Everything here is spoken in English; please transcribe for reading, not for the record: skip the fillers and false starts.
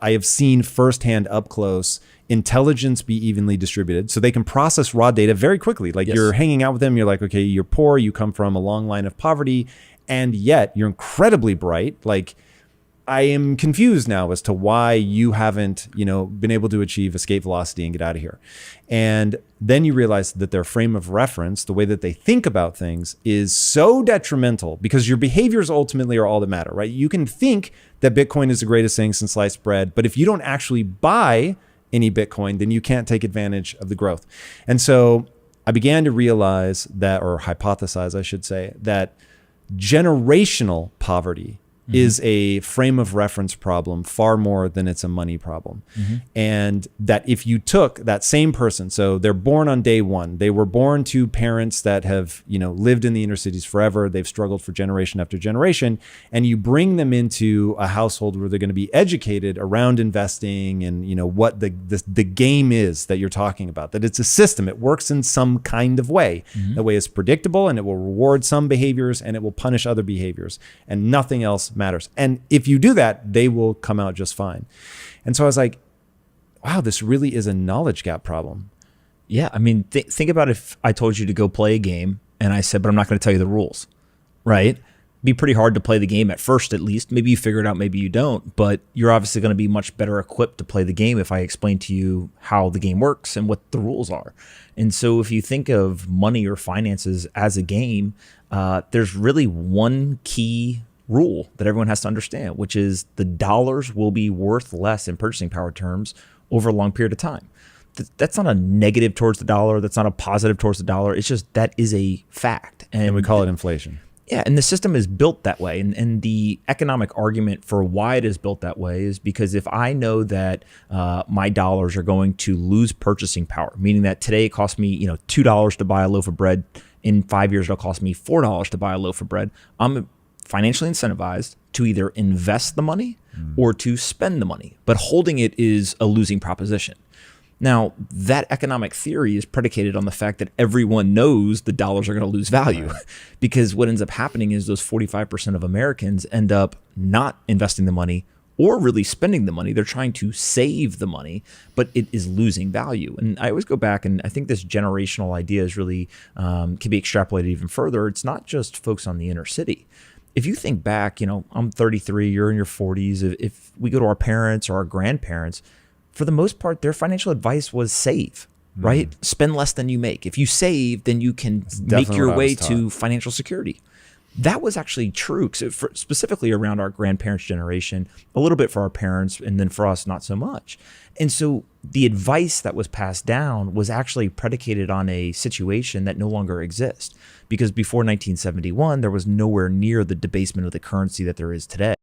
I have seen firsthand up close intelligence be evenly distributed. So they can process raw data very quickly. Like you're hanging out with them, you're like, okay, you're poor, you come from a long line of poverty, and yet you're incredibly bright. Like, I am confused now as to why you haven't, been able to achieve escape velocity and get out of here. And then you realize that their frame of reference, the way that they think about things, is so detrimental because your behaviors ultimately are all that matter, right? You can think that Bitcoin is the greatest thing since sliced bread, but if you don't actually buy any Bitcoin, then you can't take advantage of the growth. And so I began to realize that, or hypothesize, I should say, that generational poverty is a frame of reference problem far more than it's a money problem. And that if you took that same person, so they're born on day one, they were born to parents that have, lived in the inner cities forever, they've struggled for generation after generation, and you bring them into a household where they're going to be educated around investing and, what the game is that you're talking about, that it's a system, it works in some kind of way. That way is predictable, and it will reward some behaviors and it will punish other behaviors, and nothing else matters. And if you do that, they will come out just fine. And so I was like, wow, this really is a knowledge gap problem. Yeah. I mean, think about if I told you to go play a game and I said, but I'm not going to tell you the rules, right? Be pretty hard to play the game at first, at least. Maybe you figure it out, maybe you don't, but you're obviously going to be much better equipped to play the game if I explain to you how the game works and what the rules are. And so if you think of money or finances as a game, there's really one key rule that everyone has to understand, which is the dollars will be worth less in purchasing power terms over a long period of time. That's not a negative towards the dollar. That's not a positive towards the dollar. It's just that is a fact. And we call it inflation. Yeah, and the system is built that way. And the economic argument for why it is built that way is because if I know that my dollars are going to lose purchasing power, meaning that today it costs me $2 to buy a loaf of bread, in 5 years it'll cost me $4 to buy a loaf of bread, I'm financially incentivized to either invest the money or to spend the money. But holding it is a losing proposition. Now, that economic theory is predicated on the fact that everyone knows the dollars are going to lose value, because what ends up happening is those 45% of Americans end up not investing the money or really spending the money. They're trying to save the money, but it is losing value. And I always go back, and I think this generational idea is really can be extrapolated even further. It's not just folks on the inner city. If you think back, I'm 33, you're in your 40s. If we go to our parents or our grandparents, for the most part, their financial advice was save, right? Spend less than you make. If you save, then you can make your way to financial security. That was actually true, specifically around our grandparents' generation, a little bit for our parents, and then for us, not so much. And so the advice that was passed down was actually predicated on a situation that no longer exists, because before 1971, there was nowhere near the debasement of the currency that there is today.